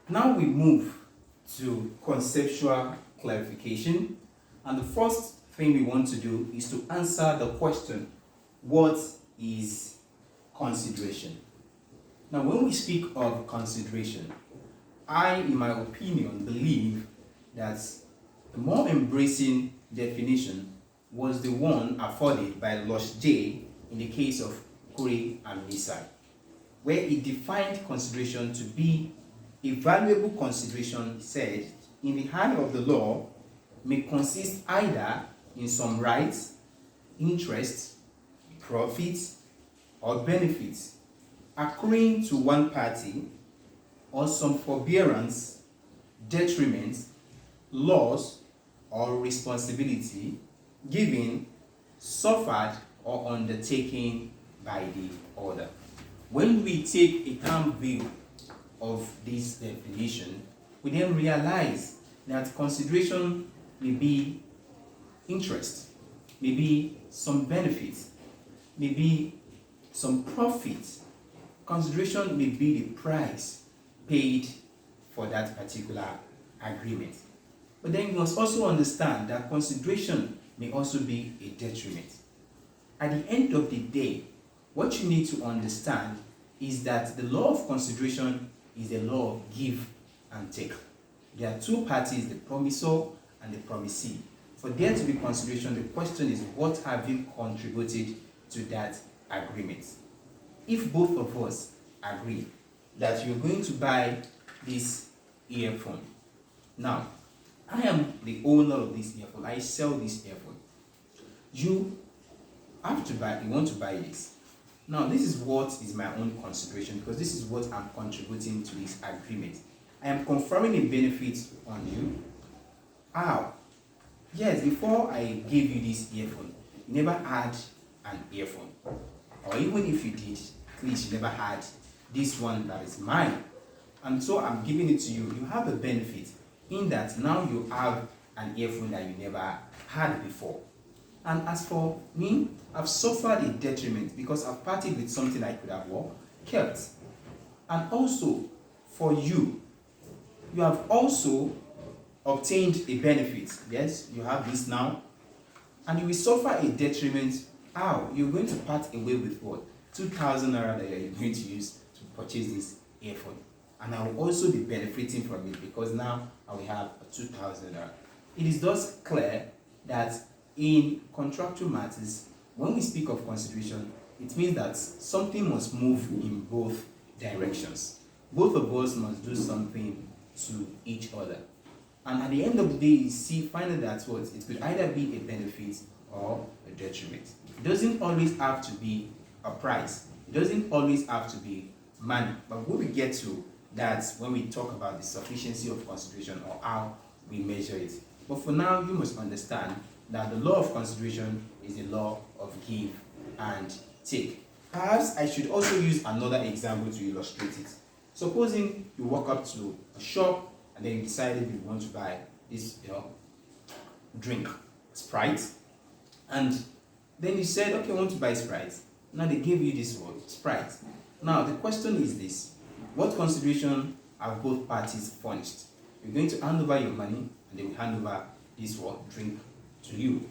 Now we move to conceptual clarification, and the first thing we want to do is to answer the question, what is consideration? Now, when we speak of consideration, I, in my opinion, believe that the more embracing definition was the one afforded by Lush J in the case of Kure and Nisai, where it defined consideration to be a valuable consideration, said, in the eye of the law, may consist either in some rights, interests, profits, or benefits accruing to one party, or some forbearance, detriment, loss, or responsibility given, suffered, or undertaken by the other. When we take a calm view of this definition, we then realize that consideration may be interest, may be some benefit, may be some profit. Consideration may be the price paid for that particular agreement. But then you must also understand that consideration may also be a detriment. At the end of the day, what you need to understand is that the law of consideration is the law of give and take. There are two parties, the promisor and the promisee. For there to be consideration, the question is, what have you contributed to that agreement? If both of us agree that you're going to buy this earphone, now, I am the owner of this earphone, I sell this earphone. You have to buy, you want to buy this. Now, this is what is my own consideration, because this is what I'm contributing to this agreement. I am conferring a benefit on you. How? Yes, before I gave you this earphone, you never had an earphone. Or even if you did, at least you never had this one that is mine. And so I'm giving it to you. You have a benefit in that now you have an earphone that you never had before. And as for me, I've suffered a detriment because I've parted with something I could have kept. And also, for you, you have also obtained a benefit. Yes, you have this now. And you will suffer a detriment. How? You're going to part away with what? 2,000 naira that you're going to use to purchase this earphone. And I will also be benefiting from it because now I will have 2,000 naira. It is thus clear that in contractual matters, when we speak of consideration, it means that something must move in both directions. Both of us must do something to each other. And at the end of the day, you see, find that what? It will either be a benefit or a detriment. It doesn't always have to be a price. It doesn't always have to be money. But when we get to that, when we talk about the sufficiency of consideration or how we measure it. But for now, you must understand that the law of consideration is the law of give and take. Perhaps I should also use another example to illustrate it. Supposing you walk up to a shop and then you decided you want to buy this, drink, Sprite, and then you said, okay, I want to buy Sprite. Now they gave you this word, Sprite. Now the question is this: what consideration have both parties furnished? You're going to hand over your money, and they will hand over this word, drink, to you.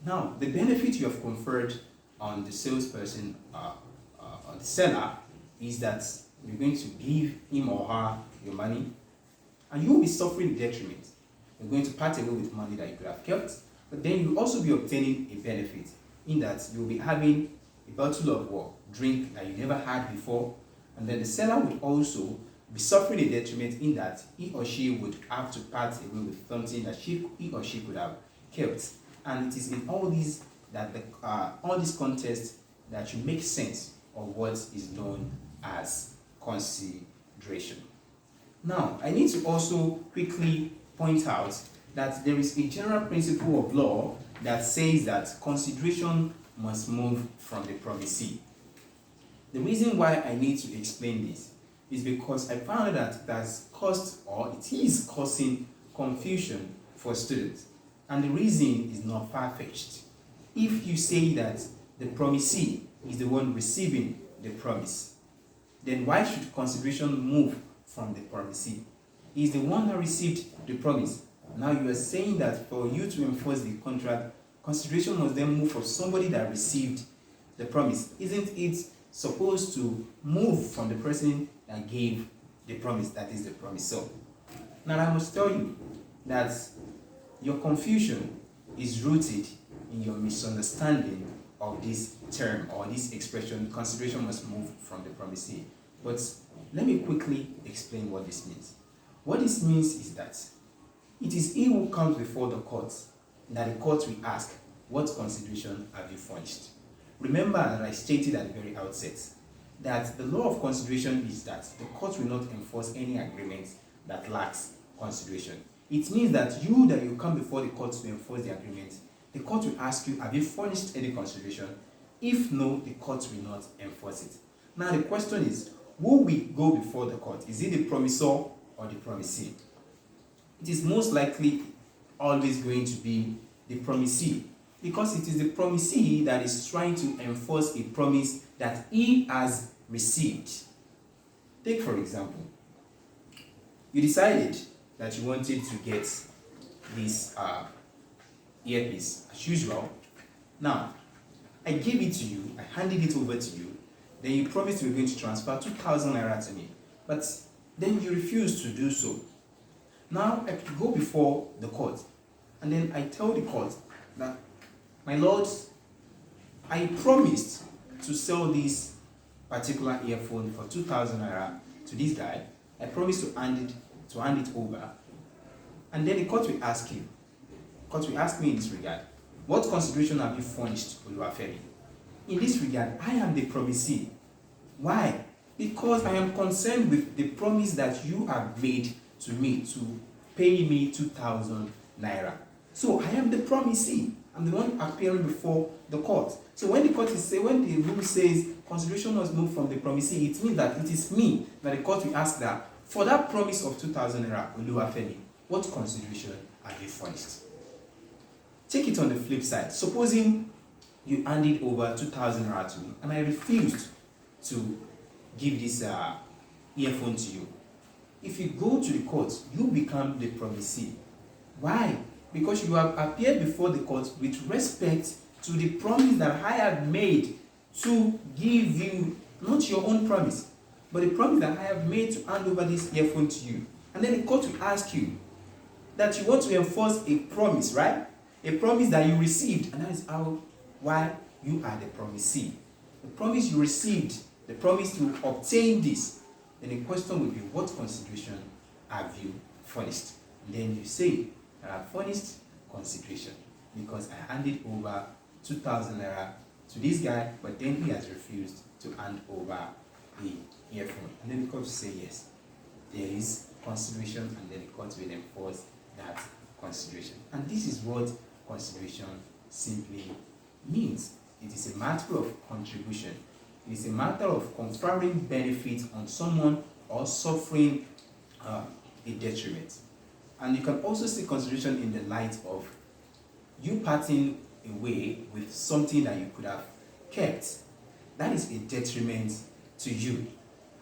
Now, the benefit you have conferred on the salesperson, on the seller, is that you're going to give him or her your money, and you will be suffering detriment. You're going to part away with money that you could have kept, but then you'll also be obtaining a benefit in that you'll be having a bottle of drink that you never had before, and then the seller would also be suffering a detriment in that he or she would have to part away with something that he or she could have kept. And it is in all these that all these contests that you make sense of what is known as consideration. Now, I need to also quickly point out that there is a general principle of law that says that consideration must move from the promisee. The reason why I need to explain this is because I found that it has caused, or it is causing, confusion for students. And the reason is not far-fetched. If you say that the promisee is the one receiving the promise, then why should consideration move from the promisee? He's the one that received the promise. Now you are saying that for you to enforce the contract, consideration must then move from somebody that received the promise. Isn't it supposed to move from the person that gave the promise, that is the promisor? Now I must tell you that your confusion is rooted in your misunderstanding of this term or this expression, consideration must move from the promisee. But let me quickly explain what this means. What this means is that it is he who comes before the court that the court will ask, what consideration have you furnished? Remember that I stated at the very outset that the law of consideration is that the court will not enforce any agreement that lacks consideration. It means that you come before the court to enforce the agreement, the court will ask you, have you furnished any consideration? If no, the court will not enforce it. Now the question is, who will go before the court? Is it the promisor or the promisee? It is most likely always going to be the promisee, because it is the promisee that is trying to enforce a promise that he has received. Take for example, you decided that you wanted to get this earpiece as usual. Now, I gave it to you, I handed it over to you, then you promised you were going to transfer 2,000 naira to me, but then you refused to do so. Now I could go before the court, and then I tell the court that, my lords, I promised to sell this particular earphone for 2,000 naira to this guy. I promised to hand it over, and then the court will ask you. The court will ask me in this regard, what consideration have you furnished, Oluwafemi? In this regard, I am the promisee. Why? Because I am concerned with the promise that you have made to me to pay me 2,000 naira. So I am the promisee. I'm the one appearing before the court. So when the rule says consideration must move from the promisee, it means that it is me that the court will ask that for that promise of 2,000 naira, Oluwafemi, what consideration have you furnished? Take it on the flip side. Supposing you handed over 2,000 naira to me and I refused to give this earphone to you. If you go to the court, you become the promisee. Why? Because you have appeared before the court with respect to the promise that I have made to give you, not your own promise, but the promise that I have made to hand over this earphone to you. And then the court will ask you that you want to enforce a promise, right? A promise that you received, and that is why you are the promisee. The promise you received, the promise to obtain this, then the question will be, what consideration have you furnished? And then you say, I have furnished consideration because I handed over 2,000 naira to this guy, but then he has refused to hand over the earphone. And then the court will say, yes, there is consideration, and then the court will enforce that consideration. And this is what consideration simply means. It is a matter of contribution. It is a matter of conferring benefit on someone or suffering a detriment. And you can also see consideration in the light of you parting away with something that you could have kept. That is a detriment to you.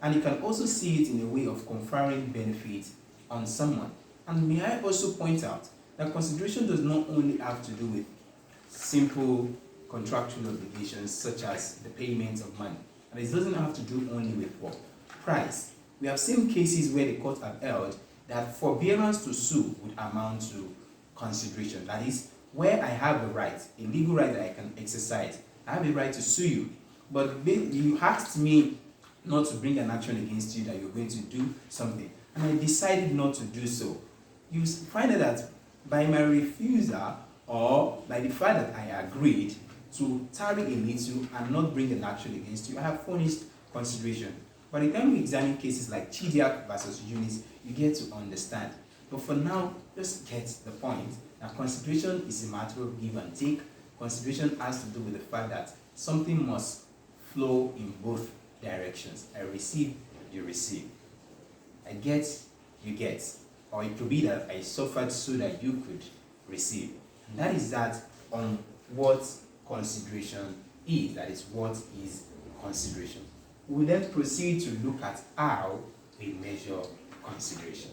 And you can also see it in a way of conferring benefit on someone. And may I also point out that consideration does not only have to do with simple contractual obligations such as the payment of money. And it doesn't have to do only with what? Price. We have seen cases where the court have held that forbearance to sue would amount to consideration. That is, where I have a right, a legal right that I can exercise, I have a right to sue you. But you asked me not to bring an action against you, that you're going to do something, and I decided not to do so. You find that by my refusal, or by the fact that I agreed to tarry a little and not bring an action against you, I have furnished consideration. By the time we examine cases like Chidiak versus Eunice, you get to understand. But for now, just get the point. Now, consideration is a matter of give and take. Consideration has to do with the fact that something must flow in both directions. I receive, you receive. I get, you get. Or it could be that I suffered so that you could receive. And that is that on what consideration is. That is what is consideration. We will then proceed to look at how we measure consideration.